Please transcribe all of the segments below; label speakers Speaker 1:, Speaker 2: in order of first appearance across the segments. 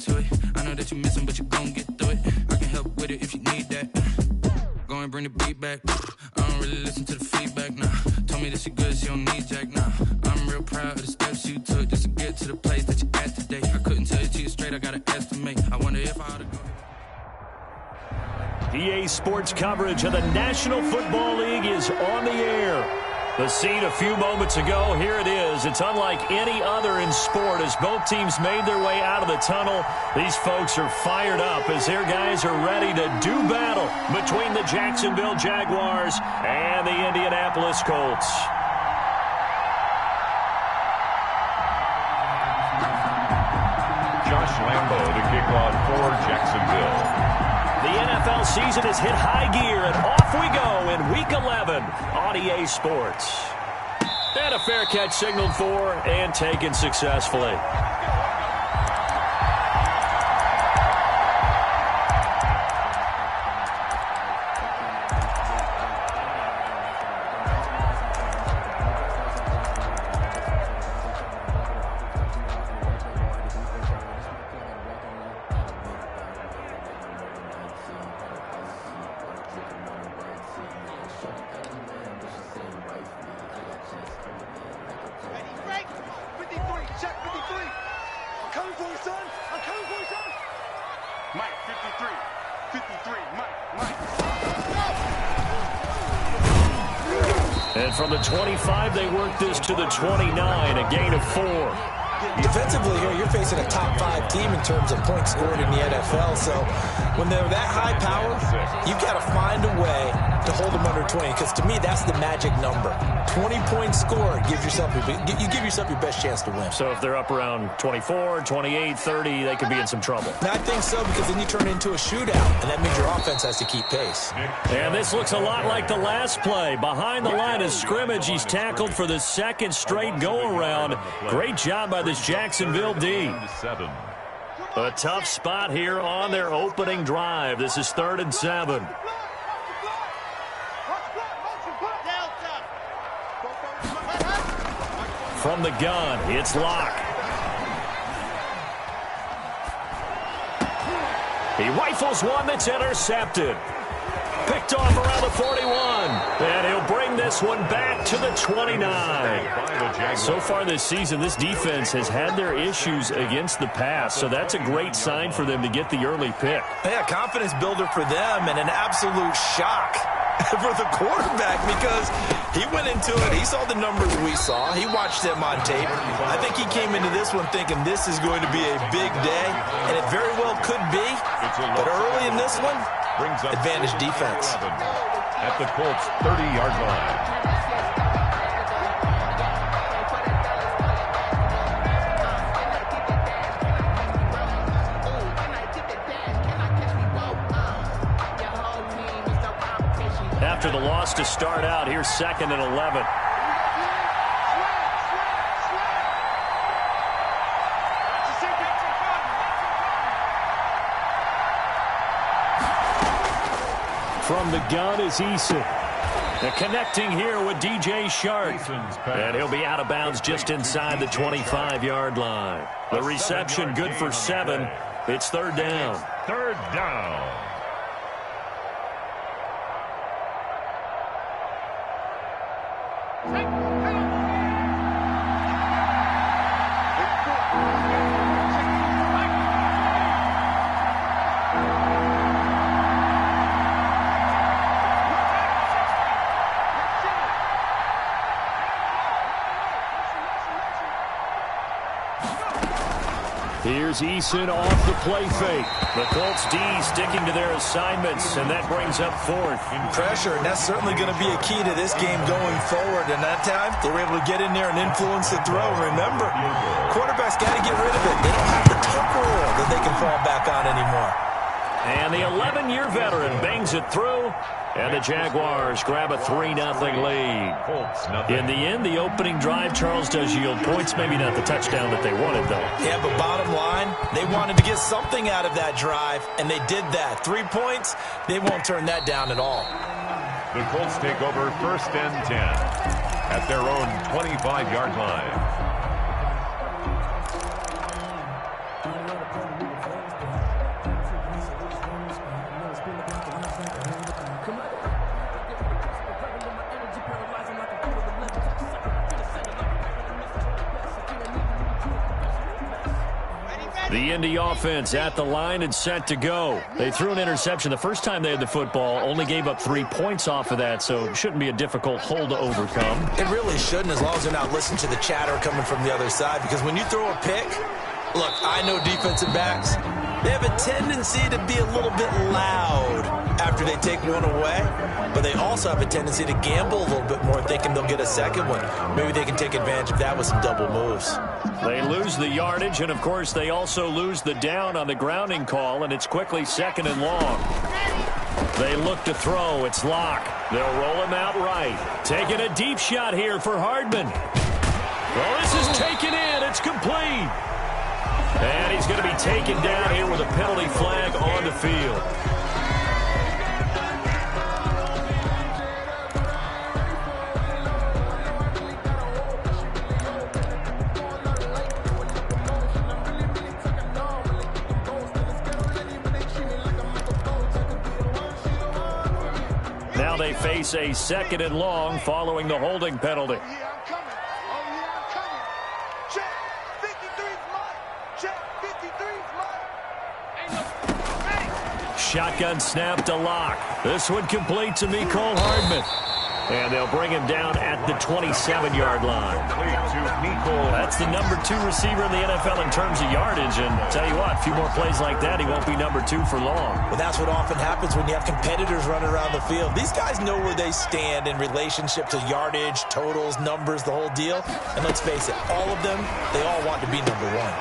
Speaker 1: to it. I know that you missing, but you gon' get through it. I can help with it if you need that. Go and bring the beat back. I don't really listen to the feedback, nah. Told me that she good, she don't need Jack, nah. I'm real proud of the steps you took just to get to the place that you're at today. I couldn't tell it to you straight, I gotta estimate. I wonder if I ought to go.
Speaker 2: EA Sports coverage of the National Football League is on the air. The scene a few moments ago, here it is. It's unlike any other in sport as both teams made their way out of the tunnel. These folks are fired up as their guys are ready to do battle between the Jacksonville Jaguars and the Indianapolis Colts.
Speaker 3: Josh Lambo to kick off for Jacksonville.
Speaker 2: The NFL season has hit high gear, and off we go in Week 11 on EA Sports. And a fair catch signaled for and taken successfully. And from the 25, they work this to the 29, a gain of 4.
Speaker 4: Defensively here, you're facing a top 5 team in terms of points scored in the NFL. So when they're that high power, you've got to find a way to hold them under 20. Because to me, that's the magic number. 20 points scored, you give yourself your best chance to win.
Speaker 2: So if they're up around 24, 28, 30, they could be in some trouble.
Speaker 4: And I think so, because then you turn it into a shootout, and that means your offense has to keep pace.
Speaker 2: And this looks a lot like the last play. Behind the line of scrimmage, he's tackled for the second straight go-around. Great job by this Jacksonville D. A tough spot here on their opening drive. This is 3rd and 7. From the gun, it's Locke. He rifles one that's intercepted. Picked off around the 41. And he'll bring this one back to the 29. So far this season, this defense has had their issues against the pass, so that's a great sign for them to get the early pick.
Speaker 4: Yeah, confidence builder for them and an absolute shock for the quarterback because he went into it. He saw the numbers we saw. He watched them on tape. I think he came into this one thinking this is going to be a big day, and it very well could be. But early in this one, advantage defense.
Speaker 3: At the Colts' 30-yard line.
Speaker 2: After the loss to start out, here's 2nd and 11. From the gun is Eason. They're connecting here with DJ Shark. And he'll be out of bounds just inside the 25-yard line. The reception good for 7. It's 3rd down.
Speaker 3: 3rd down.
Speaker 2: Here's Eason off the play fake. The Colts D sticking to their assignments, and that brings up 4th.
Speaker 4: Pressure, and that's certainly going to be a key to this game going forward. And that time, they were able to get in there and influence the throw. Remember, quarterbacks got to get rid of it. They don't have the temporal that they can fall back on anymore.
Speaker 2: And the 11-year veteran bangs it through, and the Jaguars grab a 3-0 lead. In the end, the opening drive, Charles, does yield points. Maybe not the touchdown that they wanted, though.
Speaker 4: Yeah, but bottom line, they wanted to get something out of that drive, and they did that. 3 points, they won't turn that down at all.
Speaker 3: The Colts take over 1st and 10 at their own 25-yard line.
Speaker 2: The Indy offense at the line and set to go. They threw an interception the first time they had the football, only gave up 3 points off of that, so it shouldn't be a difficult hole to overcome.
Speaker 4: It really shouldn't, as long as they're not listening to the chatter coming from the other side, because when you throw a pick, look, I know defensive backs, they have a tendency to be a little bit loud after they take one away, but they also have a tendency to gamble a little bit more thinking they'll get a second one. Maybe they can take advantage of that with some double moves.
Speaker 2: They lose the yardage, and, of course, they also lose the down on the grounding call, and it's quickly 2nd and long. They look to throw. It's Locke. They'll roll him out right. Taking a deep shot here for Hardman. Well, this is taken in. It's complete. And he's going to be taken down here with a penalty flag on the field. Now they face a 2nd and long following the holding penalty. Shotgun snap to Locke. This one complete to Mecole Hardman. And they'll bring him down at the 27-yard line. That's the number 2 receiver in the NFL in terms of yardage. And tell you what, a few more plays like that, he won't be number 2 for long.
Speaker 4: Well, that's what often happens when you have competitors running around the field. These guys know where they stand in relationship to yardage, totals, numbers, the whole deal. And let's face it, all of them, they all want to be number 1.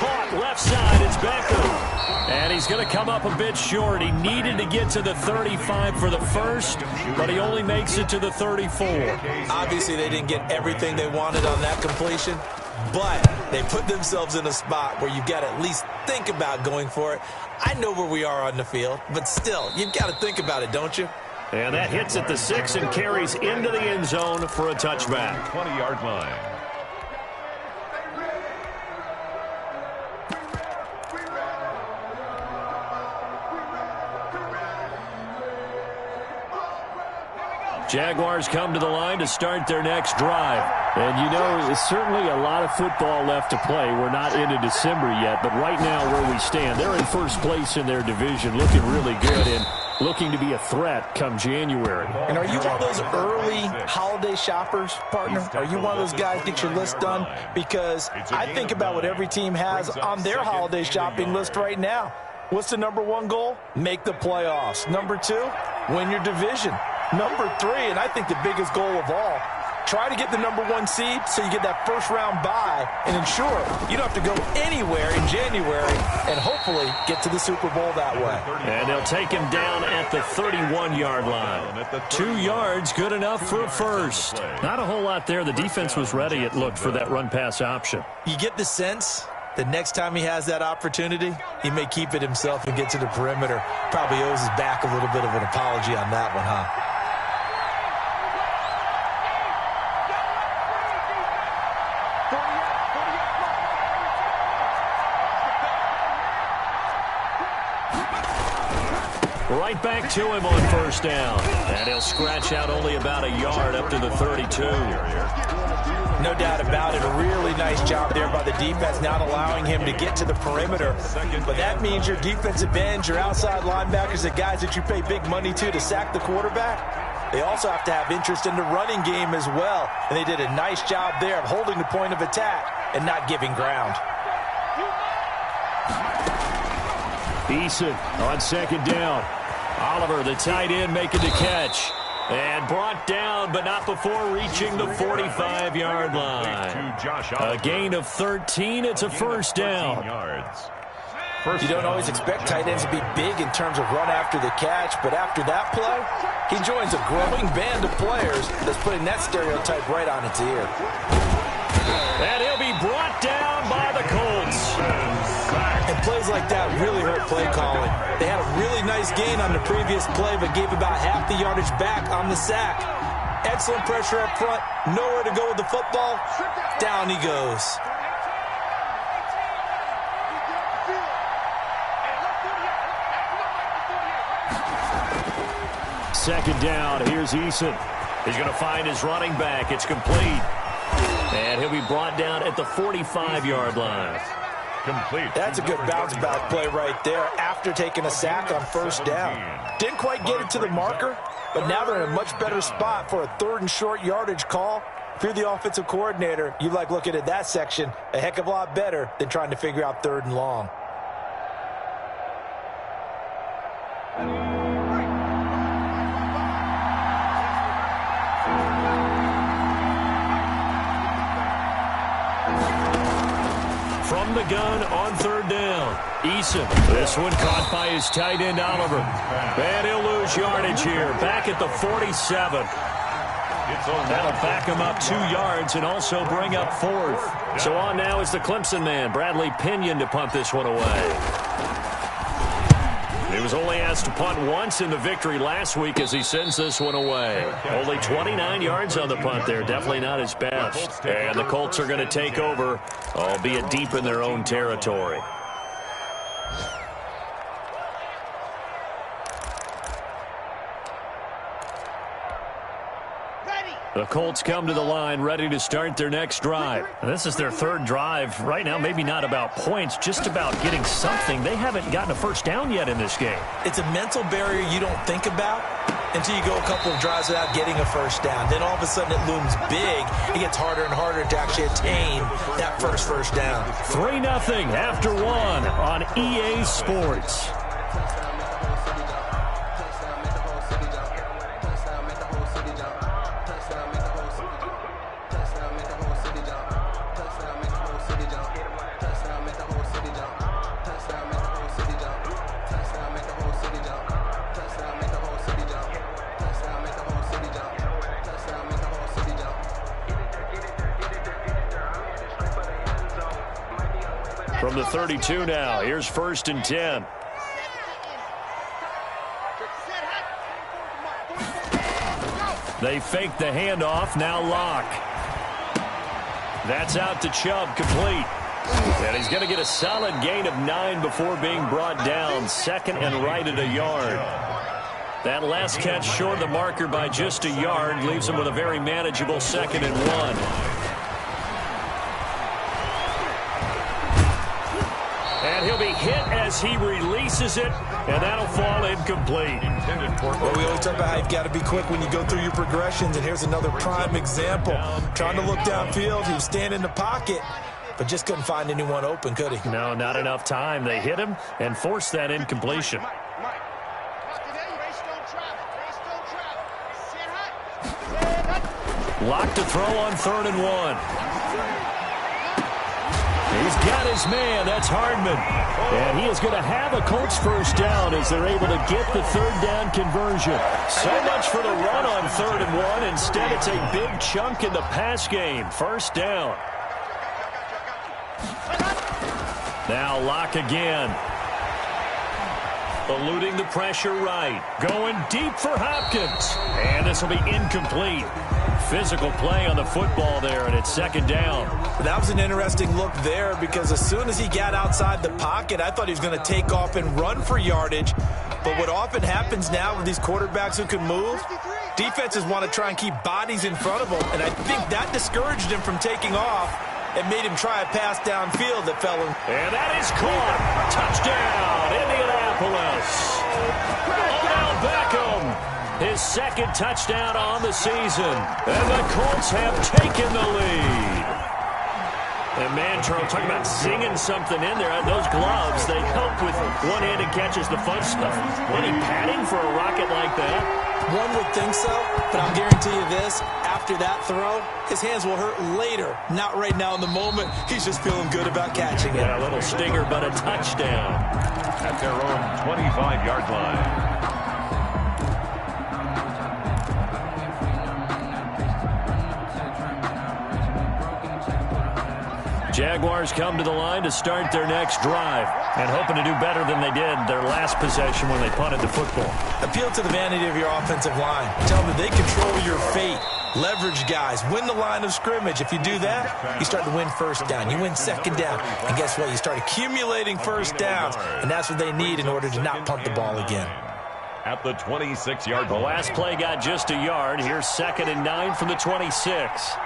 Speaker 2: Caught left side. It's Becker. And he's going to come up a bit short. He needed to get to the 35 for the first, but he only makes it to the 34.
Speaker 4: Obviously, they didn't get everything they wanted on that completion, but they put themselves in a spot where you've got to at least think about going for it. I know where we are on the field, but still, you've got to think about it, don't you?
Speaker 2: And that hits at the 6 and carries into the end zone for a touchback.
Speaker 3: 20-yard line.
Speaker 2: Jaguars come to the line to start their next drive. And, you know, there's certainly a lot of football left to play. We're not into December yet, but right now where we stand, they're in first place in their division, looking really good and looking to be a threat come January.
Speaker 4: And are you one of those early holiday shoppers, partner? Are you one of those guys get your list done? Because I think about what every team has on their holiday shopping list right now. What's the number 1 goal? Make the playoffs. Number 2, win your division. Number 3, and I think the biggest goal of all, try to get the number 1 seed so you get that first-round bye and ensure you don't have to go anywhere in January and hopefully get to the Super Bowl that way.
Speaker 2: And they'll take him down at the 31-yard line. 2 yards, good enough for a first. Not a whole lot there. The defense was ready, it looked, for that run-pass option.
Speaker 4: You get the sense the next time he has that opportunity, he may keep it himself and get to the perimeter. Probably owes his back a little bit of an apology on that one, huh?
Speaker 2: Right back to him on first down. And he'll scratch out only about a yard up to the 32.
Speaker 4: No doubt about it. A really nice job there by the defense, not allowing him to get to the perimeter. But that means your defensive ends, your outside linebackers, the guys that you pay big money to sack the quarterback, they also have to have interest in the running game as well. And they did a nice job there of holding the point of attack and not giving ground.
Speaker 2: Eason on second down. Oliver, the tight end, making the catch. And brought down, but not before reaching the 45-yard line. A gain of 13. It's a first down.
Speaker 4: You don't always expect tight ends to be big in terms of run after the catch, but after that play, he joins a growing band of players that's putting that stereotype right on its ear.
Speaker 2: And he'll be brought down by the Colts.
Speaker 4: And plays like that really hurt play calling. They had a really nice gain on the previous play, but gave about half the yardage back on the sack. Excellent pressure up front. Nowhere to go with the football. Down he goes.
Speaker 2: Second down. Here's Eason. He's going to find his running back. It's complete. And he'll be brought down at the 45-yard line.
Speaker 3: complete.
Speaker 4: That's a good bounce-back play right there after taking a sack on first down. Didn't quite get it to the marker, but now they're in a much better spot for a 3rd and short yardage call. If you're the offensive coordinator, you like looking at that section a heck of a lot better than trying to figure out 3rd and long.
Speaker 2: From the gun on 3rd down. Eason. This one caught by his tight end, Oliver. And he'll lose yardage here. Back at the 47. That'll back him up 2 yards and also bring up 4th. So on now is the Clemson man, Bradley Pinion, to punt this one away. He was only asked to punt once in the victory last week as he sends this one away. Only 29 yards on the punt there. Definitely not his best. And the Colts are going to take over, albeit deep in their own territory. The Colts come to the line ready to start their next drive. And this is their 3rd drive. Right now, maybe not about points, just about getting something. They haven't gotten a first down yet in this game.
Speaker 4: It's a mental barrier you don't think about until you go a couple of drives without getting a first down. Then all of a sudden it looms big. It gets harder and harder to actually attain that first down.
Speaker 2: 3-0 after 1 on EA Sports. From the 32 now, here's 1st and 10. They fake the handoff, now Locke. That's out to Chubb, complete. And he's going to get a solid gain of 9 before being brought down. 2nd and right at a yard. That last catch short of the marker by just a yard leaves him with a very manageable 2nd and 1. And he'll be hit as he releases it, and that'll fall incomplete.
Speaker 4: Well, we always talk about how you've got to be quick when you go through your progressions, and here's another prime example. Trying to look downfield, he was standing in the pocket, but just couldn't find anyone open, could he?
Speaker 2: No, not enough time. They hit him and forced that incompletion. Locked to throw on 3rd and 1. He's got his man. That's Hardman. And he is going to have a Colts first down as they're able to get the 3rd down conversion. So much for the run on 3rd and 1. Instead, it's a big chunk in the pass game. First down. Now Locke again. Eluding the pressure right. Going deep for Hopkins. And this will be incomplete. Physical play on the football there, and it's 2nd down.
Speaker 4: That was an interesting look there because as soon as he got outside the pocket, I thought he was going to take off and run for yardage. But what often happens now with these quarterbacks who can move, defenses want to try and keep bodies in front of them, and I think that discouraged him from taking off and made him try a pass downfield that fell in.
Speaker 2: And that is caught. Touchdown, Indianapolis. Odell Beckham. His 2nd touchdown on the season. And the Colts have taken the lead. And man, Charles, talking about singing something in there. Those gloves, they help with one-handed catches, the fun stuff. Any padding for a rocket like that?
Speaker 4: One would think so, but I'll guarantee you this. After that throw, his hands will hurt later. Not right now in the moment. He's just feeling good about catching it.
Speaker 2: Yeah, a little stinger, but a touchdown.
Speaker 3: At their own 25-yard line.
Speaker 2: Jaguars come to the line to start their next drive and hoping to do better than they did their last possession when they punted the football.
Speaker 4: Appeal to the vanity of your offensive line. Tell them they control your fate. Leverage guys. Win the line of scrimmage. If you do that, you start to win first down. You win 2nd down. And guess what? You start accumulating first downs. And that's what they need in order to not punt the ball again.
Speaker 3: At the 26-yard line.
Speaker 2: The last play got just a yard. Here's 2nd and 9 from the 26.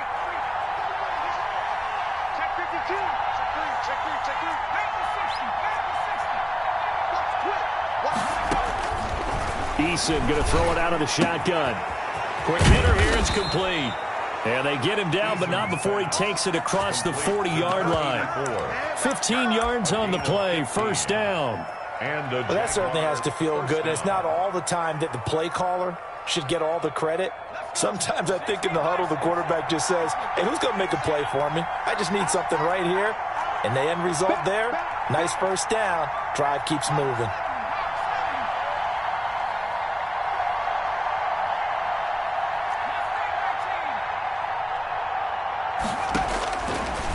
Speaker 2: Eason going to throw it out of the shotgun. Quick hitter here. It's complete. And they get him down, but not before he takes it across the 40-yard line. 15 yards on the play. First down.
Speaker 4: Well, that certainly has to feel good. And it's not all the time that the play caller should get all the credit. Sometimes I think in the huddle, the quarterback just says, hey, who's going to make a play for me? I just need something right here. And the end result there, nice first down. Drive keeps moving.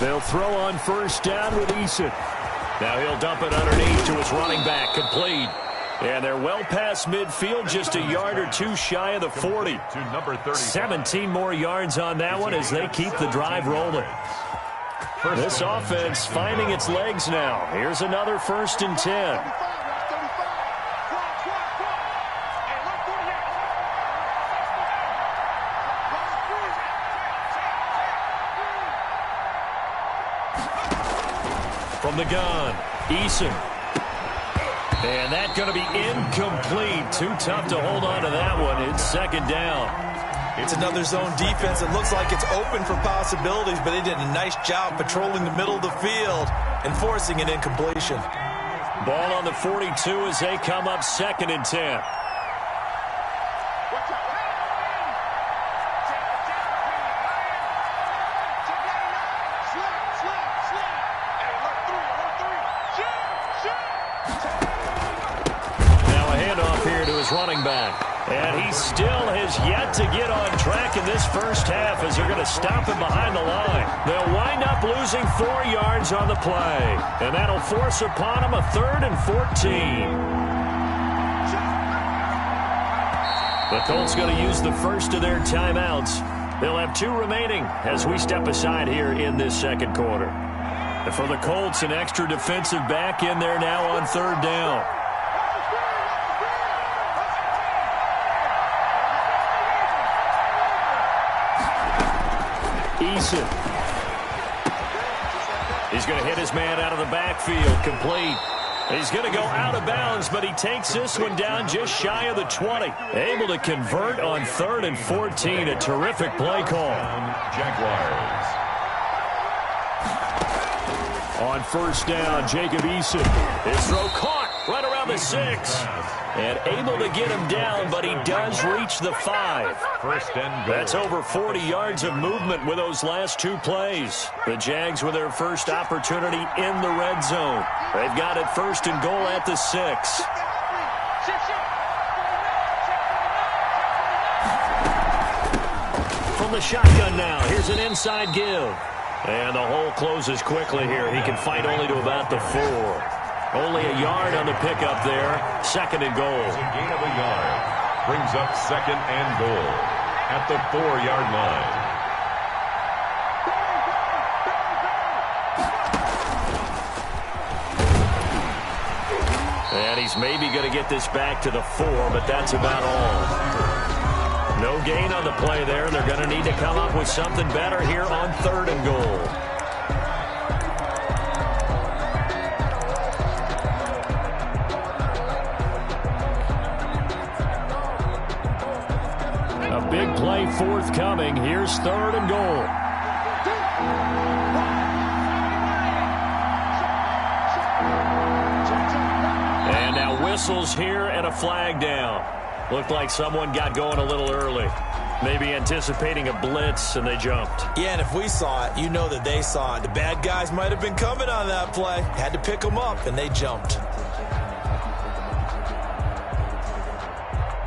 Speaker 2: They'll throw on first down with Eason. Now he'll dump it underneath to his running back, complete. And they're well past midfield, just a yard or two shy of the 40. 17 more yards on that one as they keep the drive rolling. This offense finding its legs now. Here's another 1st and 10. From the gun, Eason. And that's going to be incomplete. Too tough to hold on to that one. It's 2nd down.
Speaker 4: It's another zone defense. It looks like it's open for possibilities, but they did a nice job patrolling the middle of the field and forcing an incompletion.
Speaker 2: Ball on the 42 as they come up 2nd and 10. Running back. And he still has yet to get on track in this first half as they're going to stop him behind the line. They'll wind up losing 4 yards on the play. And that'll force upon him a 3rd and 14. The Colts going to use the first of their timeouts. They'll have 2 remaining as we step aside here in this 2nd quarter. And for the Colts, an extra defensive back in there now on 3rd down. Eason. He's going to hit his man out of the backfield, complete. He's going to go out of bounds, but he takes this one down just shy of the 20. Able to convert on 3rd and 14. A terrific play call.
Speaker 3: Jaguars.
Speaker 2: On 1st down, Jacob Eason. His throw caught right around the 6. And able to get him down, but he does reach the 5.
Speaker 3: 1st and goal.
Speaker 2: That's over 40 yards of movement with those last 2 plays. The Jags with their first opportunity in the red zone. They've got it 1st and goal at the 6. From the shotgun now, here's an inside give. And the hole closes quickly here. He can fight only to about the 4. Only a yard on the pickup there. 2nd and goal.
Speaker 3: It's a gain of a yard. Brings up 2nd and goal at the 4-yard line.
Speaker 2: And he's maybe going to get this back to the 4, but that's about all. No gain on the play there. They're going to need to come up with something better here on 3rd and goal. Big play forthcoming. Here's 3rd and goal. And now whistles here and a flag down. Looked like someone got going a little early. Maybe anticipating a blitz, and they jumped.
Speaker 4: Yeah, and if we saw it, you know that they saw it. The bad guys might have been coming on that play. Had to pick them up, and they jumped.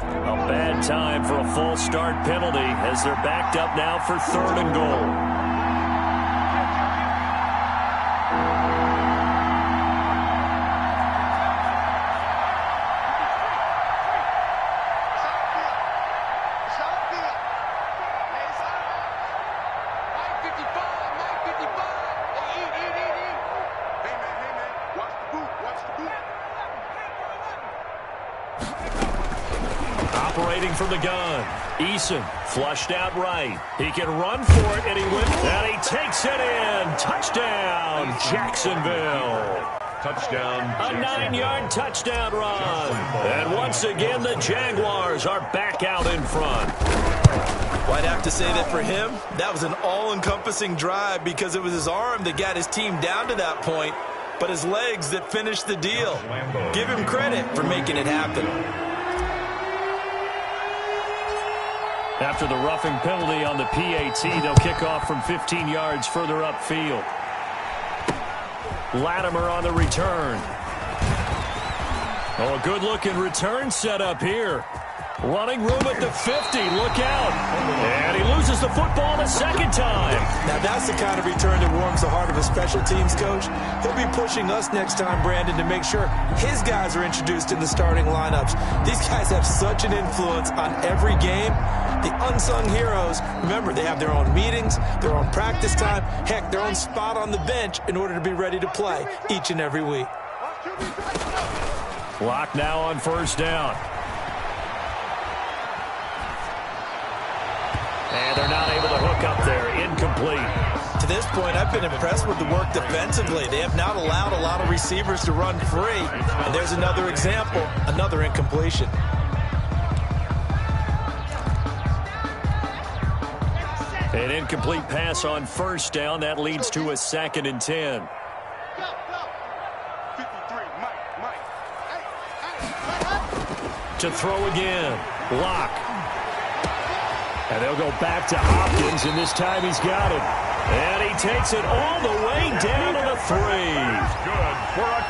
Speaker 2: A bad time for a false start penalty as they're backed up now for 3rd and goal. Operating from the gun, Eason flushed out right. He can run for it, and he wins. And he takes it in. Touchdown, Jacksonville.
Speaker 3: Touchdown.
Speaker 2: A 9-yard touchdown run. And once again, the Jaguars are back out in front.
Speaker 4: Well, I'd have to say that for him, that was an all-encompassing drive because it was his arm that got his team down to that point, but his legs that finished the deal. Give him credit for making it happen.
Speaker 2: After the roughing penalty on the PAT, they'll kick off from 15 yards further upfield. Latimer on the return. Oh, a good-looking return set up here. Running room at the 50. Look out. And he loses the football a second time.
Speaker 4: Now, that's the kind of return that warms the heart of a special teams coach. He'll be pushing us next time, Brandon, to make sure his guys are introduced in the starting lineups. These guys have such an influence on every game. The unsung heroes, remember, they have their own meetings, their own practice time, heck, their own spot on the bench in order to be ready to play each and every week.
Speaker 2: Clock now on first down. And they're not able to hook up there. Incomplete.
Speaker 4: To this point, I've been impressed with the work defensively. They have not allowed a lot of receivers to run free. And there's another example, another incompletion.
Speaker 2: An incomplete pass on first down. That leads to a 2nd and 10. To throw again. Block. And they'll go back to Hopkins, and this time he's got it. And he takes it all the way down to the 3.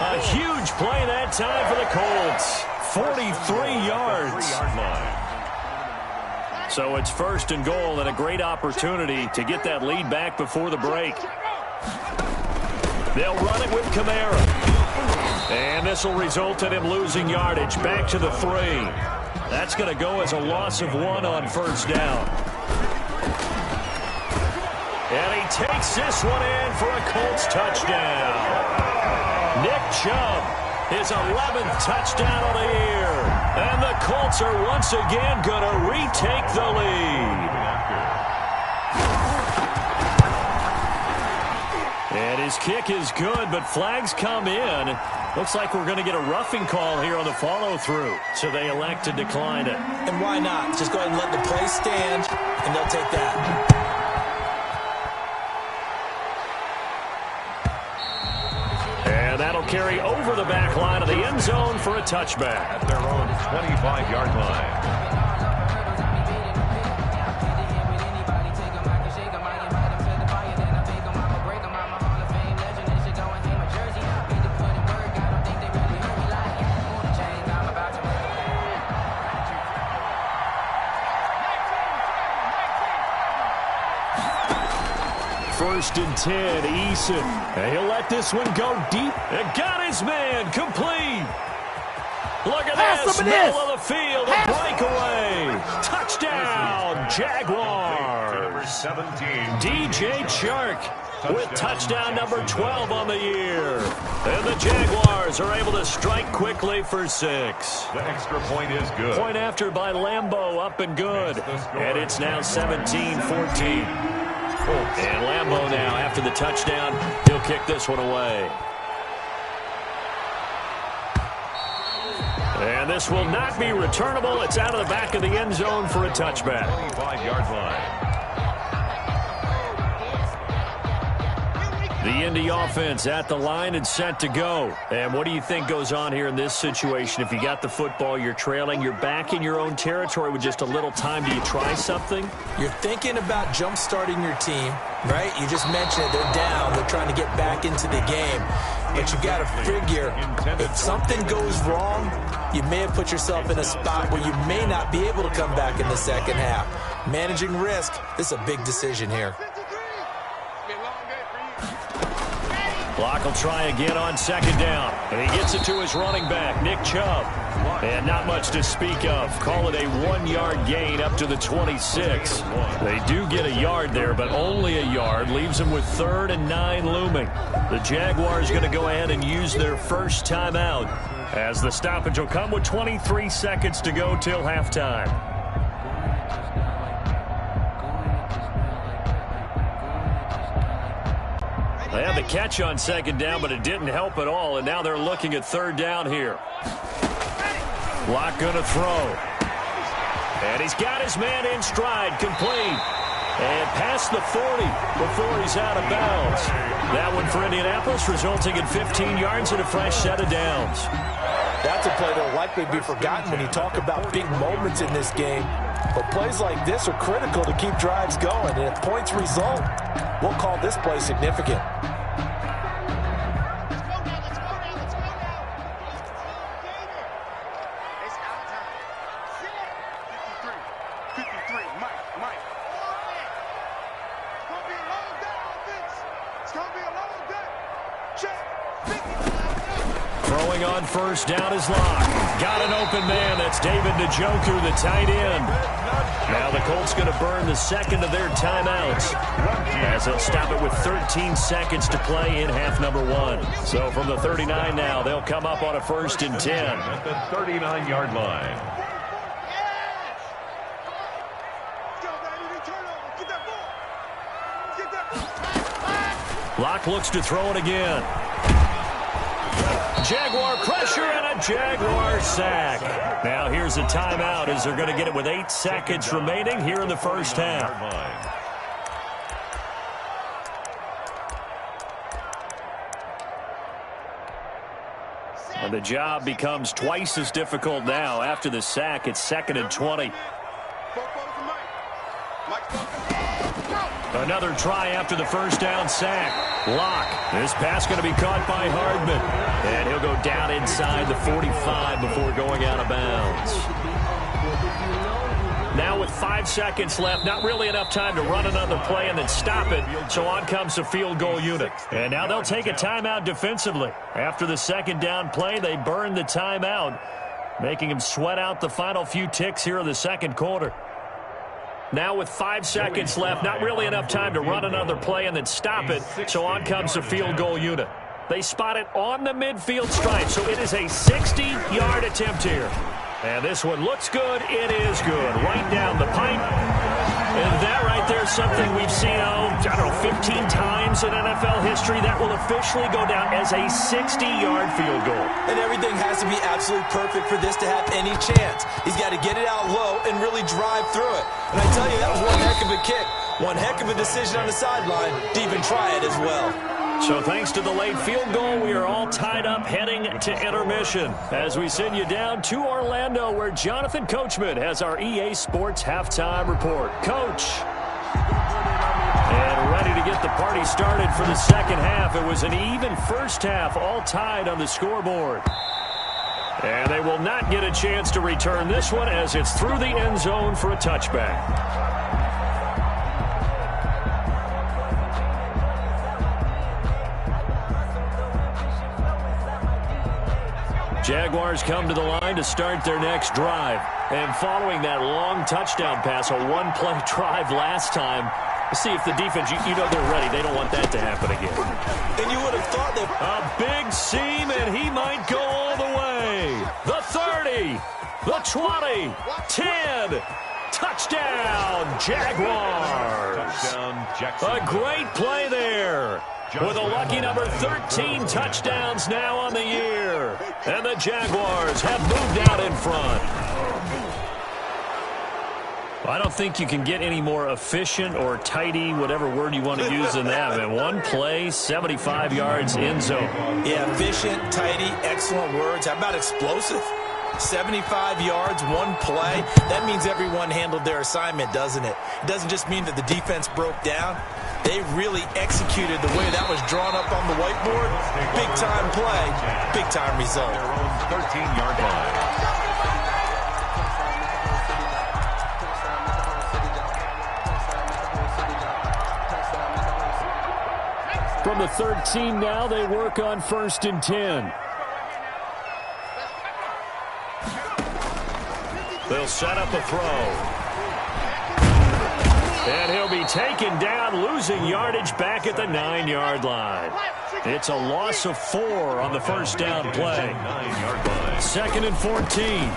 Speaker 2: A huge play that time for the Colts. 43 yards. So it's 1st and goal and a great opportunity to get that lead back before the break. They'll run it with Kamara. And this will result in him losing yardage back to the 3. That's going to go as a loss of 1 on first down. And he takes this one in for a Colts touchdown. Nick Chubb, his 11th touchdown of the year. And the Colts are once again going to retake the lead. And his kick is good, but flags come in. Looks like we're going to get a roughing call here on the follow-through. So they elect to decline it.
Speaker 4: And why not? Just go ahead and let the play stand, and they'll take that.
Speaker 2: And that'll carry over the back line of the end zone for a touchback.
Speaker 3: At their own 25-yard line.
Speaker 2: First and 10, Eason. And he'll let this one go deep. And got his man complete. Look at this. Middle of the field. A breakaway. Touchdown, Jaguars.
Speaker 3: 17.
Speaker 2: DJ Chark with touchdown number 12 on the year. And the Jaguars are able to strike quickly for 6.
Speaker 3: The extra point is good.
Speaker 2: Point after by Lambeau, up and good. And it's now 17-14. And Lambeau now, after the touchdown, he'll kick this one away. And this will not be returnable. It's out of the back of the end zone for a touchback.
Speaker 3: 25-yard line.
Speaker 2: The Indy offense at the line and set to go. And what do you think goes on here in this situation? If you got the football, you're trailing, you're back in your own territory with just a little time. Do you try something?
Speaker 4: You're thinking about jump-starting your team, right? You just mentioned it. They're down. They're trying to get back into the game. But you got to figure, if something goes wrong, you may have put yourself in a spot where you may not be able to come back in the second half. Managing risk, this is a big decision here.
Speaker 2: Block will try again on second down. And he gets it to his running back, Nick Chubb. And not much to speak of. Call it a 1-yard gain up to the 26. They do get a yard there, but only a yard. Leaves them with 3rd and 9 looming. The Jaguars going to go ahead and use their first timeout, as the stoppage will come with 23 seconds to go till halftime. They had the catch on second down, but it didn't help at all, and now they're looking at third down here. Locke going to throw. And he's got his man in stride, complete. And past the 40 before he's out of bounds. That one for Indianapolis, resulting in 15 yards and a fresh set of downs.
Speaker 4: That's a play that will likely be forgotten when you talk about big moments in this game. But plays like this are critical to keep drives going. And if points result, we'll call this play significant.
Speaker 2: Throwing on first down is Locke. Got an open man. That's David Njoku, the tight end. Now the Colts going to burn the second of their timeouts as they'll stop it with 13 seconds to play in half number 1. So from the 39 now, they'll come up on a 1st and 10.
Speaker 3: At the 39-yard line.
Speaker 2: Locke looks to throw it again. Jaguar pressure and a Jaguar sack. Now here's a timeout as they're going to get it with 8 seconds remaining here in the first half. And the job becomes twice as difficult now. After the sack, it's 2nd and 20. Another try after the first down sack. Locke. This pass going to be caught by Hardman. And he'll go down inside the 45 before going out of bounds. Now with 5 seconds left, not really enough time to run another play and then stop it. So on comes the field goal unit. And now they'll take a timeout defensively. After the second down play, they burn the timeout, making them sweat out the final few ticks here in the second quarter. Now with 5 seconds left, not really enough time to run another play and then stop it. So on comes the field goal unit. They spot it on the midfield stripe, so it is a 60-yard attempt here. And this one looks good. It is good. Right down the pipe. And that right there is something we've seen, 15 times in NFL history. That will officially go down as a 60-yard field goal.
Speaker 4: And everything has to be absolutely perfect for this to have any chance. He's got to get it out low and really drive through it. And I tell you, that was one heck of a kick. One heck of a decision on the sideline to even try it as well.
Speaker 2: So thanks to the late field goal, we are all tied up heading to intermission as we send you down to Orlando where Jonathan Coachman has our EA Sports halftime report. Coach. And ready to get the party started for the second half. It was an even first half, all tied on the scoreboard. And they will not get a chance to return this one as it's through the end zone for a touchback. Jaguars come to the line to start their next drive. And following that long touchdown pass, a one-play drive last time, let's see if the defense, you know they're ready. They don't want that to happen again.
Speaker 4: And you would have thought that
Speaker 2: a big seam, and he might go all the way. The 30, the 20, 10. Touchdown, Jaguars. A great play there. With a lucky number 13 touchdowns now on the year. And the Jaguars have moved out in front. Well, I don't think you can get any more efficient or tidy, whatever word you want to use than that. Man, one play, 75 yards, end zone.
Speaker 4: Yeah, efficient, tidy, excellent words. How about explosive? 75 yards, one play. That means everyone handled their assignment, doesn't it? It doesn't just mean that the defense broke down. They really executed the way that was drawn up on the whiteboard. Big-time play, big-time result.
Speaker 3: Their own 13-yard line.
Speaker 2: From the 13 now, they work on 1st and 10. They'll set up a throw. And he'll be taken down, losing yardage back at the 9-yard line. It's a loss of 4 on the first down play.
Speaker 3: 9-yard line.
Speaker 2: 2nd and 14.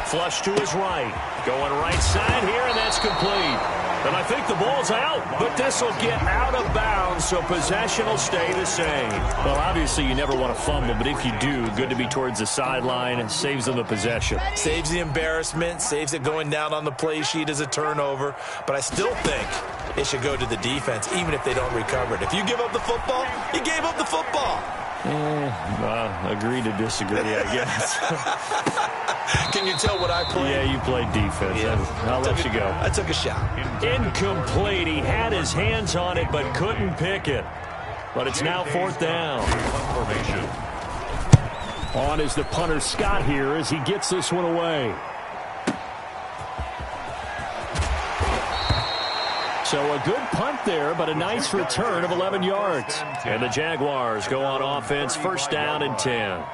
Speaker 2: Flush to his right. Going right side here, and that's complete. And I think the ball's out, but this will get out of bounds, so possession will stay the same. Well, obviously you never want to fumble, but if you do, good to be towards the sideline and saves them the possession.
Speaker 4: Saves the embarrassment, saves it going down on the play sheet as a turnover, but I still think it should go to the defense, even if they don't recover it. If you give up the football, you gave up the football.
Speaker 2: Agree to disagree, I guess.
Speaker 4: Can you tell what I played?
Speaker 2: Yeah, you played defense. Yeah. I'll let you go.
Speaker 4: I took a shot.
Speaker 2: Incomplete. He had his hands on it, but couldn't pick it. But it's now 4th down. On is the punter, Scott, here as he gets this one away. So a good punt there, but a nice return of 11 yards. And the Jaguars go on offense, 1st down and 10.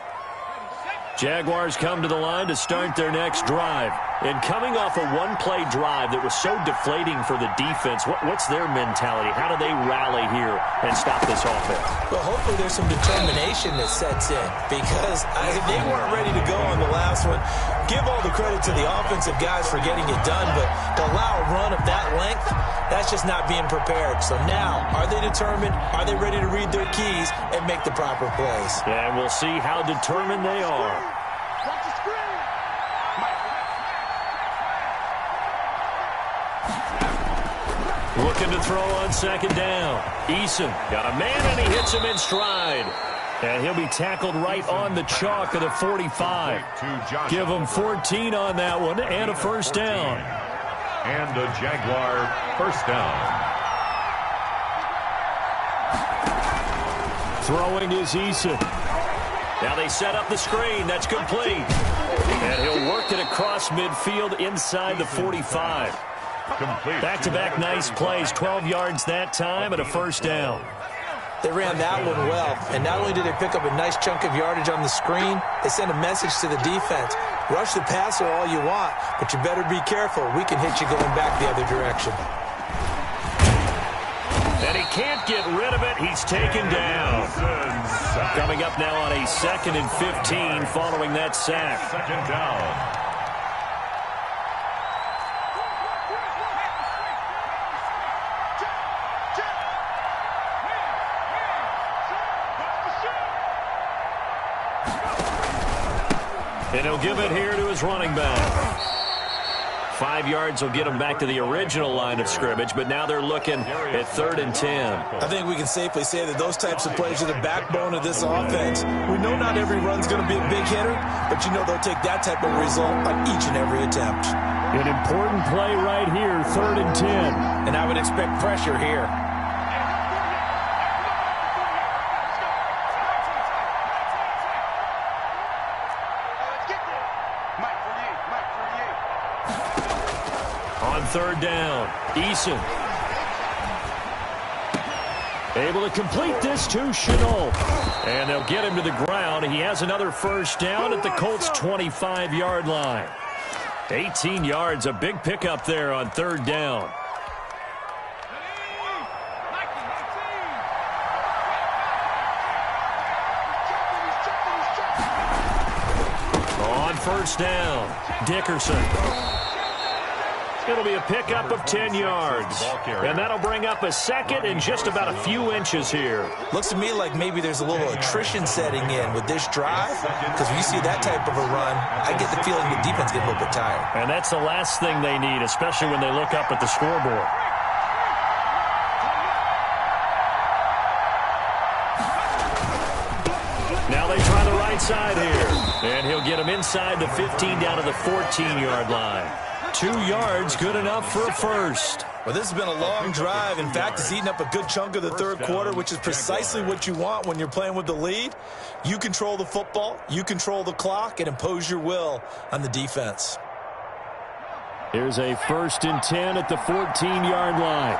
Speaker 2: Jaguars come to the line to start their next drive. And coming off a one-play drive that was so deflating for the defense, what's their mentality? How do they rally here and stop this offense?
Speaker 4: Well, hopefully there's some determination that sets in, because if they weren't ready to go on the last one, give all the credit to the offensive guys for getting it done, but to allow a run of that length, that's just not being prepared. So now, are they determined? Are they ready to read their keys and make the proper plays?
Speaker 2: And we'll see how determined they are. Looking to throw on 2nd down. Eason got a man, and he hits him in stride. And he'll be tackled right on the chalk of the 45. Give him 14 on that one and a 1st down.
Speaker 3: And a Jaguar 1st down.
Speaker 2: Throwing is Eason. Now they set up the screen. That's complete. And he'll work it across midfield inside the 45. Back-to-back nice plays, 12 yards that time and a 1st down.
Speaker 4: They ran that one well, and not only did they pick up a nice chunk of yardage on the screen, they sent a message to the defense. Rush the passer all you want, but you better be careful. We can hit you going back the other direction.
Speaker 2: And he can't get rid of it. He's taken down. Coming up now on a 2nd and 15 following that sack.
Speaker 3: 2nd down.
Speaker 2: And he'll give it here to his running back. 5 yards will get him back to the original line of scrimmage, but now they're looking at 3rd and 10.
Speaker 4: I think we can safely say that those types of plays are the backbone of this offense. We know not every run's going to be a big hitter, but you know they'll take that type of result on each and every attempt.
Speaker 2: An important play right here, 3rd and 10.
Speaker 4: And I would expect pressure here.
Speaker 2: On 3rd down, Eason. Able to complete this to Chenault. And they'll get him to the ground. He has another 1st down at the Colts' 25-yard line. 18 yards, a big pickup there on 3rd down. On 1st down, Dickerson. It'll be a pickup of 10 yards. And that'll bring up a 2nd and just about a few inches here.
Speaker 4: Looks to me like maybe there's a little attrition setting in with this drive, because when you see that type of a run, I get the feeling the defense gets a little bit tired.
Speaker 2: And that's the last thing they need, especially when they look up at the scoreboard. Now they try the right side here. And he'll get him inside the 15 down to the 14-yard line. 2 yards, good enough for a 1st.
Speaker 4: Well, this has been a long drive. In fact, it's eaten up a good chunk of the 3rd quarter, which is precisely what you want when you're playing with the lead. You control the football, you control the clock, and impose your will on the defense.
Speaker 2: Here's a 1st and 10 at the 14-yard line.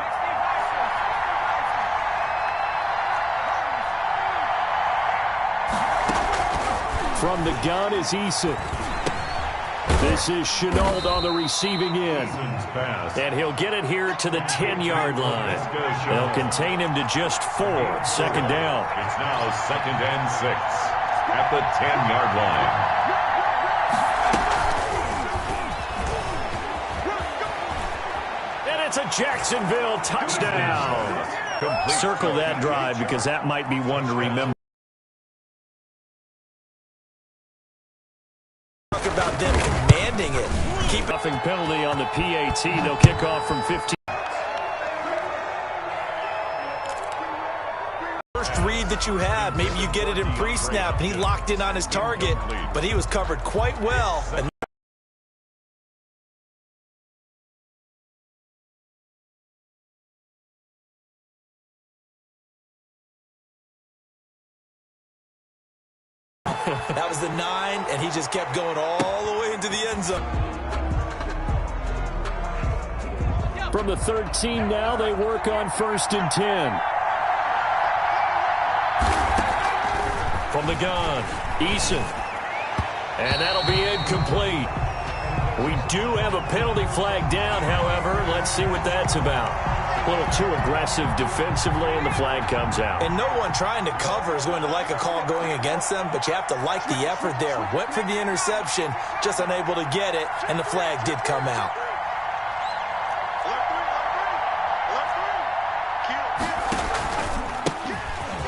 Speaker 2: From the gun is Eason. This is Chenault on the receiving end. And he'll get it here to the 10-yard line. They'll contain him to just 4. 2nd down.
Speaker 3: It's now 2nd and 6 at the 10-yard line.
Speaker 2: That's a Jacksonville touchdown. Circle that drive because that might be one to remember.
Speaker 4: Talk about them commanding it. Keep
Speaker 2: Roughing penalty on the PAT. They'll kick off from 15.
Speaker 4: First read that you have, maybe you get it in pre-snap, and he locked in on his target, but he was covered quite well. And that was the 9, and he just kept going all the way into the end zone.
Speaker 2: From the 13 now, they work on 1st and 10. From the gun, Eason. And that'll be incomplete. We do have a penalty flag down, however. Let's see what that's about. A little too aggressive defensively, and the flag comes out.
Speaker 4: And no one trying to cover is going to like a call going against them, but you have to like the effort there. Went for the interception, just unable to get it, and the flag did come out.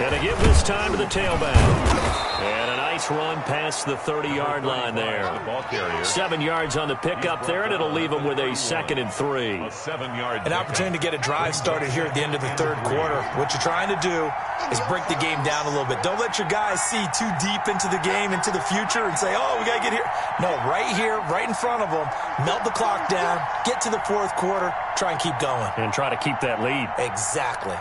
Speaker 2: And they give this time to the tailback. And a nice run past the 30-yard line there. 7 yards on the pickup there, and it'll leave them with a 2nd and 3.
Speaker 4: An opportunity to get a drive started here at the end of the third quarter. What you're trying to do is break the game down a little bit. Don't let your guys see too deep into the game, into the future, and say, oh, we got to get here. No, right here, right in front of them, melt the clock down, get to the fourth quarter, try and keep going.
Speaker 2: And try to keep that lead.
Speaker 4: Exactly.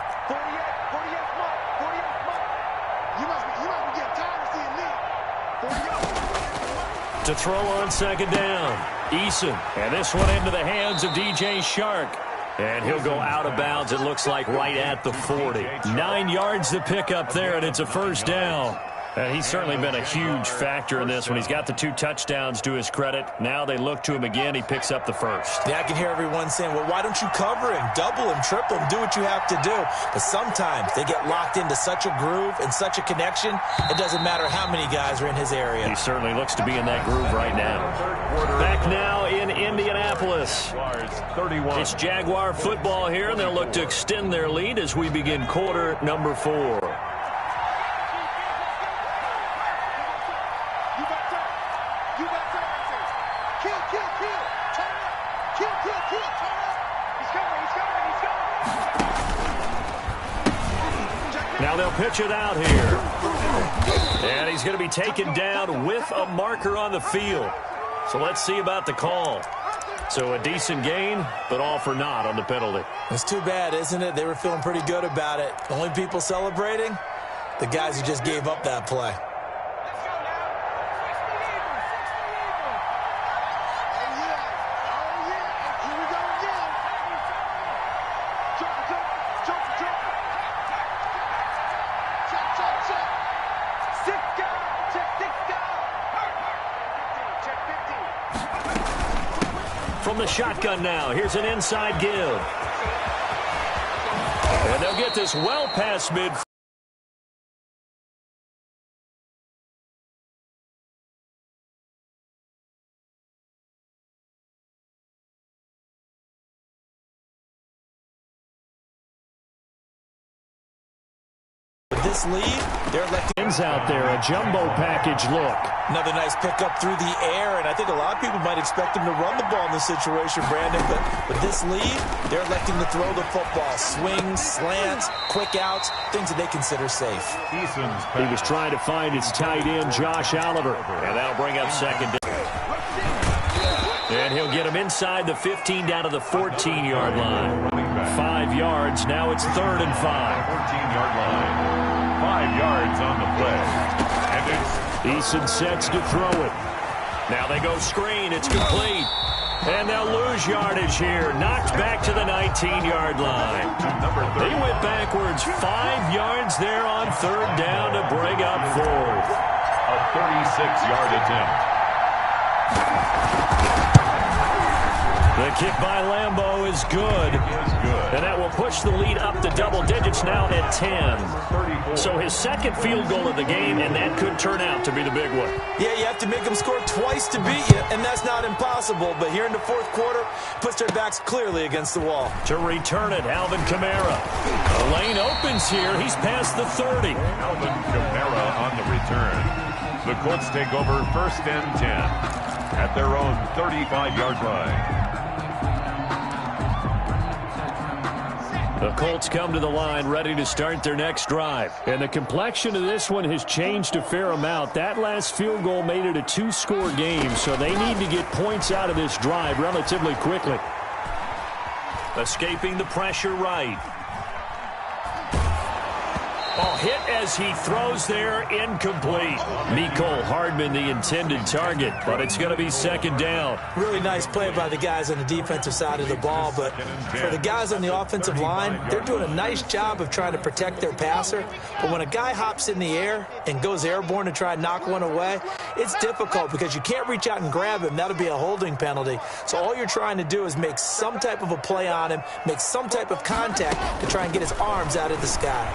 Speaker 2: To throw on 2nd down, Eason. And this one into the hands of DJ Shark. And he'll go out of bounds, it looks like, right at the 40. 9 yards to pick up there, and it's a 1st down. And he's certainly been a huge factor in this one. He's got the 2 touchdowns to his credit. Now they look to him again. He picks up the 1st.
Speaker 4: Yeah, I can hear everyone saying, well, why don't you cover him, double him, triple him, do what you have to do. But sometimes they get locked into such a groove and such a connection, it doesn't matter how many guys are in his area.
Speaker 2: He certainly looks to be in that groove right now. Back now in Indianapolis. It's Jaguar football here, and they'll look to extend their lead as we begin quarter number 4. Now they'll pitch it out here. And he's going to be taken down with a marker on the field. So let's see about the call. So a decent gain, but all for naught on the penalty.
Speaker 4: It's too bad, isn't it? They were feeling pretty good about it. The only people celebrating, the guys who just gave up that play.
Speaker 2: From the shotgun now, here's an inside give. And they'll get this well past mid.
Speaker 4: This lead, they're electing
Speaker 2: Out there, a jumbo package look.
Speaker 4: Another nice pickup through the air, and I think a lot of people might expect him to run the ball in this situation, Brandon, but with this lead, they're electing to throw the football. Swings, slants, quick outs, things that they consider safe.
Speaker 2: He was trying to find his tight end, Josh Oliver, and that'll bring up 2nd down. And he'll get him inside the 15 down to the 14-yard line. 5 yards, now it's 3rd and 5.
Speaker 3: 14-yard line. 5 yards on the play. And it's
Speaker 2: Eason sets to throw it. Now they go screen. It's complete. And they'll lose yardage here. Knocked back to the 19-yard line. They went backwards 5 yards there on 3rd down to bring up 4th.
Speaker 3: A 36-yard attempt.
Speaker 2: The kick by Lambeau is good. And that will push the lead up to double digits now at 10. So his second field goal of the game, and that could turn out to be the big one. Yeah, you have to make them score twice to beat you, and that's not impossible. But here in the fourth quarter, puts their backs clearly against the wall. To return it, Alvin Kamara. The lane opens here. He's past the 30.
Speaker 3: Alvin Kamara on the return. The Colts take over 1st and 10 at their own 35-yard line.
Speaker 2: The Colts come to the line ready to start their next drive. And the complexion of this one has changed a fair amount. That last field goal made it a 2-score game, so they need to get points out of this drive relatively quickly. Escaping the pressure right. Ball hit as he throws there, incomplete. Mecole Hardman, the intended target, but it's going to be second down. Really nice play by the guys on the defensive side of the ball, but for the guys on the offensive line, they're doing a nice job of trying to protect their passer. But when a guy hops in the air and goes airborne to try and knock one away, it's difficult because you can't reach out and grab him. That'll be a holding penalty. So all you're trying to do is make some type of a play on him, make some type of contact to try and get his arms out of the sky.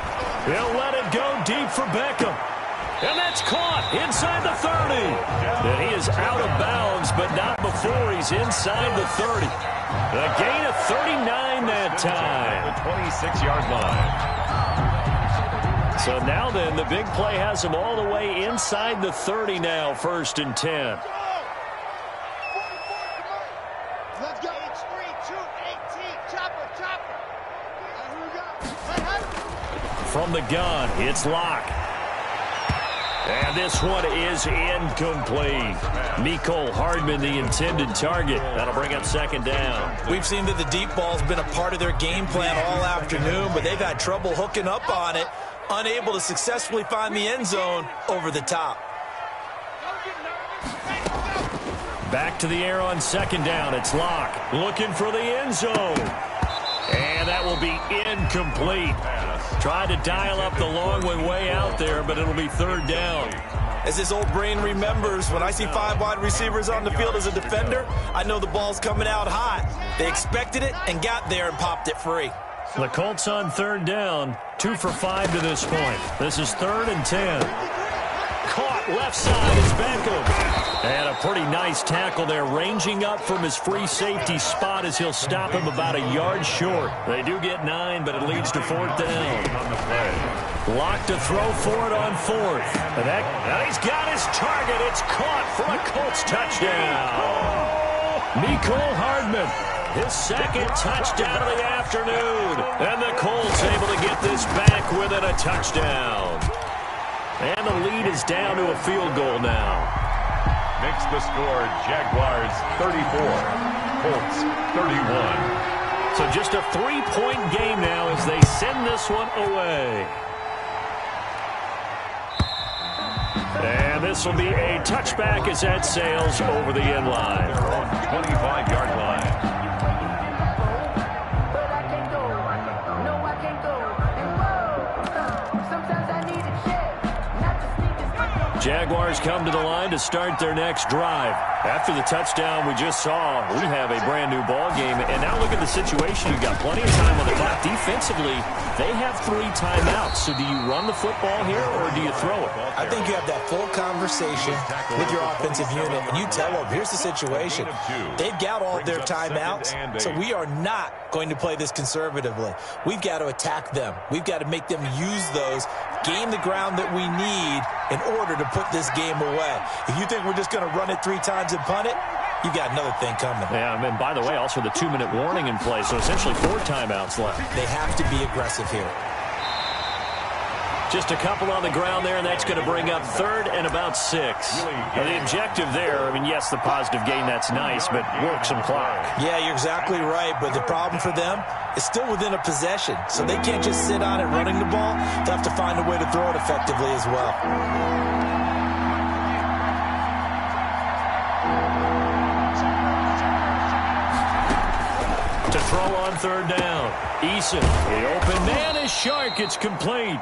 Speaker 2: He'll let it go deep for Beckham. And that's caught inside the 30. And he is out of bounds, but not before he's inside the 30. A gain of 39 that time.
Speaker 3: The 26-yard line.
Speaker 2: So now then, the big play has him all the way inside the 30 now, 1st and 10.
Speaker 5: Let's go. 3, 2, 18. Chopper. Here we go.
Speaker 2: From the gun, it's Locke. And this one is incomplete. Mecole Hardman, the intended target. That'll bring up second down. We've seen that the deep ball's been a part of their game plan all afternoon, but they've had trouble hooking up on it, unable to successfully find the end zone over the top. Back to the air on second down. It's Locke looking for the end zone. And that will be incomplete. Tried to dial up the long one way out there, but it'll be third down. As his old brain remembers, when I see 5 wide receivers on the field as a defender, I know the ball's coming out hot. They expected it and got there and popped it free. The Colts on third down, 2 for 5 to this point. This is 3rd and 10. Caught left side is Beckham. And a pretty nice tackle there, ranging up from his free safety spot as he'll stop him about a yard short. They do get 9, but it leads to 4th down. Locke to throw for it on 4th. And he's got his target. It's caught for a Colts touchdown. Mecole Hardman, his second touchdown of the afternoon. And the Colts able to get this back within a touchdown. And the lead is down to a field goal now.
Speaker 3: Makes the score Jaguars 34, Colts 31.
Speaker 2: So just a 3-point game now as they send this one away. And this will be a touchback as that sails over the end line.
Speaker 3: 25-yard line.
Speaker 2: Jaguars come to the line to start their next drive. After the touchdown we just saw, we have a brand new ball game. And now look at the situation. You've got plenty of time on the clock. Defensively, they have 3 timeouts. So do you run the football here or do you throw it? I think you have that full conversation with your offensive unit, and you tell them, here's the situation. They've got all of their timeouts, so we are not going to play this conservatively. We've got to attack them. We've got to make them use those, gain the ground that we need in order to put this game away. If you think we're just going to run it 3 times and punt it, you got another thing coming. Yeah, and by the way, also the 2-minute warning in play, so essentially 4 timeouts left. They have to be aggressive here. Just a couple on the ground there, and that's going to bring up 3rd and about 6. Now, the objective there, I mean, yes, the positive gain, that's nice, but work some clock. Yeah, you're exactly right, but the problem for them is still within a possession, so they can't just sit on it running the ball. They'll have to find a way to throw it effectively as well. To throw on 3rd down. Eason, the open man is Shark. It's complete.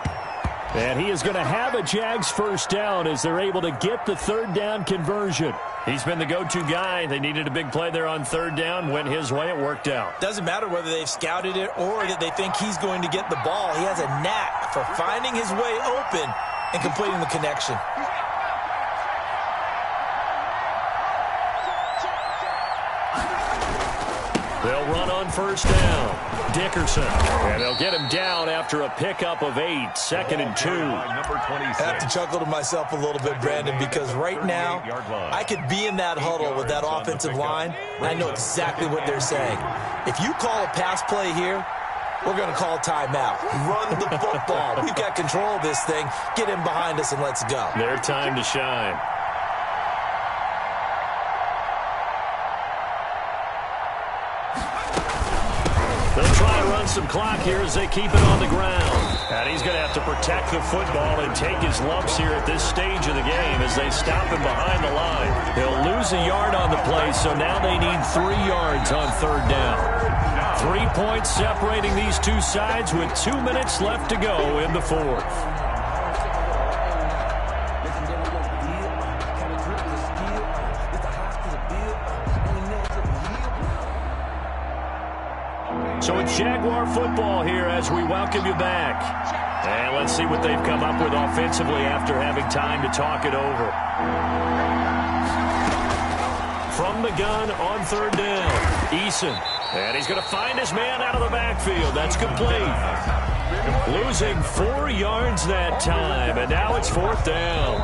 Speaker 2: And he is going to have a Jags first down as they're able to get the third down conversion. He's been the go-to guy. They needed a big play there on third down. Went his way. It worked out.
Speaker 4: Doesn't matter whether they've scouted it or that they think he's going to get the ball. He has a knack for finding his way open and completing the connection.
Speaker 2: They'll run on first down. Dickerson. And they'll get him down after a pickup of 8. 2nd and 2.
Speaker 4: I have to chuckle to myself a little bit, Brandon, because right now I could be in that huddle with that offensive line, and I know exactly what they're saying. If you call a pass play here, we're going to call a timeout. Run the football. We've got control of this thing. Get in behind us and let's go.
Speaker 2: Their time to shine. They'll try to run some clock here as they keep it on the ground. And he's going to have to protect the football and take his lumps here at this stage of the game as they stop him behind the line. He'll lose a yard on the play, so now they need 3 yards on third down. 3 points separating these two sides with 2 minutes left to go in the fourth. So it's Jaguar football here as we welcome you back. And let's see what they've come up with offensively after having time to talk it over. From the gun on third down, Eason. And he's going to find his man out of the backfield. That's complete. Losing 4 yards that time, and now it's fourth down.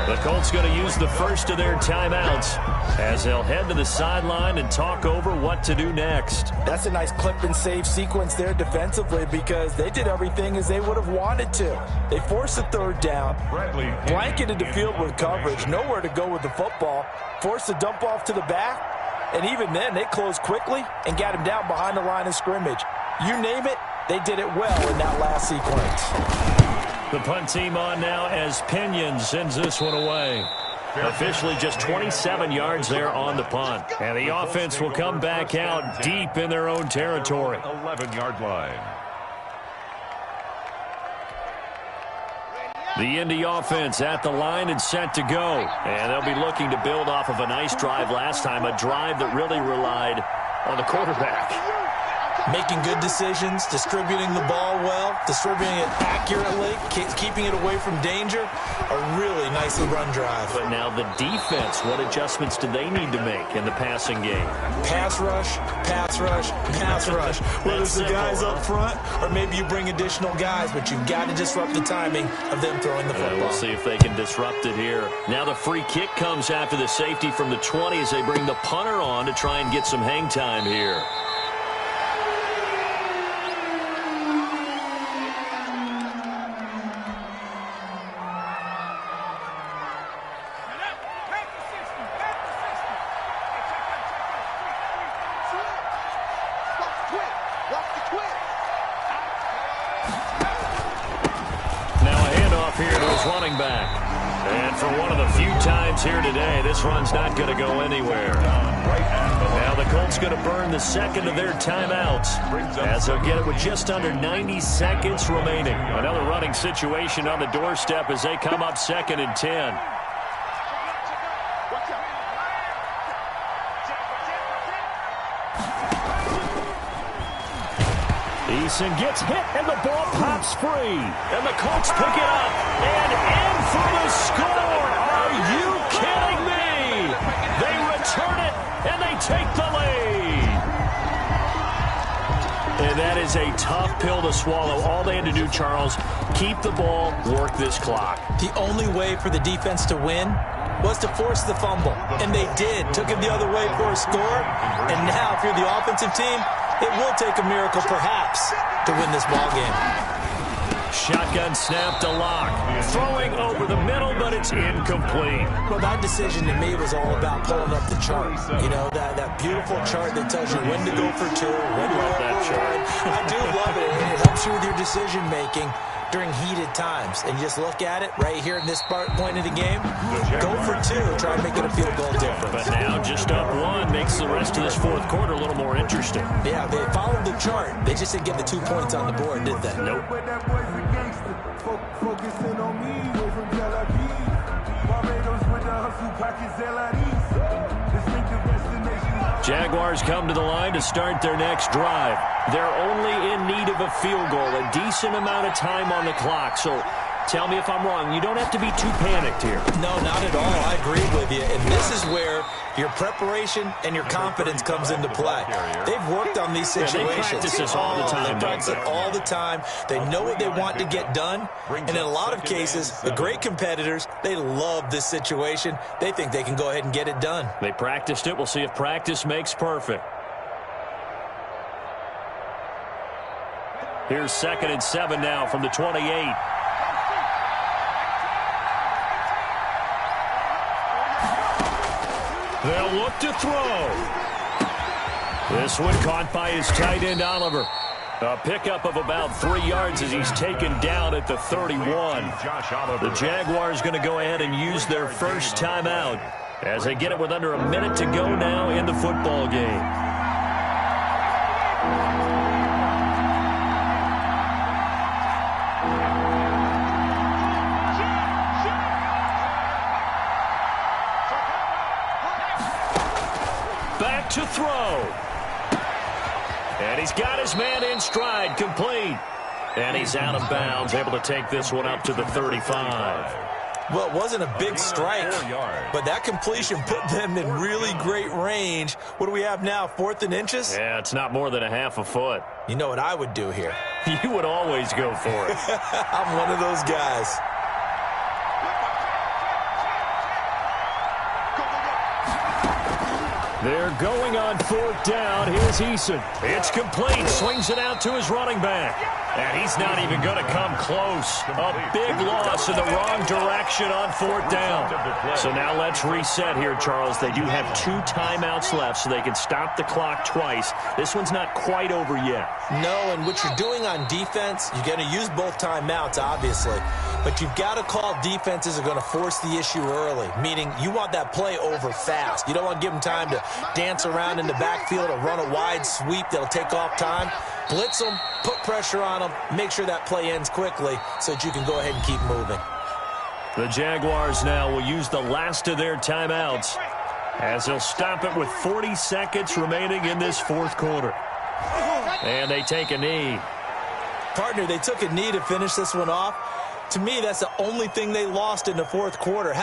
Speaker 2: The Colts going to use the first of their timeouts as they'll head to the sideline and talk over what to do next.
Speaker 4: That's a nice clip and save sequence there defensively because they did everything as they would have wanted to. They forced the third down, blanketed the field with coverage, nowhere to go with the football, forced the dump off to the back, and even then they closed quickly and got him down behind the line of scrimmage. You name it, they did it well in that last sequence.
Speaker 2: The punt team on now as Pinion sends this one away. Officially just 27 yards there on the punt. And the offense will come back out deep in their own territory.
Speaker 3: 11-yard line.
Speaker 2: The Indy offense at the line and set to go. And they'll be looking to build off of a nice drive last time, a drive that really relied on the quarterback.
Speaker 4: Making good decisions, distributing the ball well, distributing it accurately, keeping it away from danger. A really nicely run drive.
Speaker 2: But now the defense, what adjustments do they need to make in the passing game?
Speaker 4: Pass rush, pass rush, pass rush. Whether it's the guys up front or maybe you bring additional guys, but you've got to disrupt the timing of them throwing the football.
Speaker 2: We'll see if they can disrupt it here. Now the free kick comes after the safety from the 20 as they bring the punter on to try and get some hang time here. Running back. And for one of the few times here today, this run's not going to go anywhere. Now the Colts going to burn the second of their timeouts as they'll get it with just under 90 seconds remaining. Another running situation on the doorstep as they come up 2nd and 10. Eason gets hit, and the ball pops free. And the Colts pick it up. And in for the score. Are you kidding me? They return it, and they take the lead. And that is a tough pill to swallow. All they had to do, Charles, keep the ball, work this clock.
Speaker 4: The only way for the defense to win was to force the fumble. And they did. Took it the other way for a score. And now, if you're the offensive team, it will take a miracle, perhaps, to win this ball game.
Speaker 2: Shotgun snap to Lock. Throwing over the middle, but it's incomplete.
Speaker 4: Well, that decision to me was all about pulling up the chart. You know, that beautiful chart that tells you when to go for 2, when to go for 1. I do love it. It helps you with your decision-making during heated times. And you just look at it right here in this point of the game. Go for 2. Try and make it a field goal difference.
Speaker 2: But now just up 1 makes the rest of this fourth quarter a little more interesting.
Speaker 4: Yeah, they followed the chart. They just didn't get the 2 points on the board, did they?
Speaker 2: Nope.
Speaker 6: Focusing on me, away from Tel Aviv. Barbados with the hustle pockets, distinctive destination.
Speaker 2: Jaguars come to the line to start their next drive. They're only in need of a field goal, a decent amount of time on the clock. So tell me if I'm wrong. You don't have to be too panicked here.
Speaker 4: No, not at all. I agree with you. And this is where your preparation and your confidence comes into play. They've worked on these situations.
Speaker 2: They practice this all the time.
Speaker 4: They practice it all the time. They know what they want to get done. And in a lot of cases, the great competitors, they love this situation. They think they can go ahead and get it done.
Speaker 2: They practiced it. We'll see if practice makes perfect. Here's 2nd and 7 now from the 28. They'll look to throw. This one caught by his tight end, Oliver. A pickup of about 3 yards as he's taken down at the 31. The Jaguars going to go ahead and use their first timeout as they get it with under a minute to go now in the football game. Back to throw. And he's got his man in stride, complete. And he's out of bounds, able to take this one up to the 35.
Speaker 4: Well, it wasn't a big strike, but that completion put them in really great range. What do we have now, 4th and inches?
Speaker 2: Yeah, it's not more than a half a foot.
Speaker 4: You know what I would do here?
Speaker 2: You would always go for it.
Speaker 4: I'm one of those guys.
Speaker 2: They're going on 4th down. Here's Eason. It's complete. Swings it out to his running back. And he's not even going to come close. A big loss in the wrong direction on 4th down. So now let's reset here, Charles. They do have 2 timeouts left, so they can stop the clock twice. This one's not quite over yet.
Speaker 4: No, and what you're doing on defense, you're going to use both timeouts, obviously. But you've got to call defenses are going to force the issue early, meaning you want that play over fast. You don't want to give them time to dance around in the backfield or run a wide sweep that'll take off time. Blitz them, put pressure on them, make sure that play ends quickly so that you can go ahead and keep moving.
Speaker 2: The Jaguars now will use the last of their timeouts as they'll stop it with 40 seconds remaining in this 4th quarter. And they take a knee.
Speaker 4: Partner, they took a knee to finish this one off. To me, that's the only thing they lost in the 4th quarter.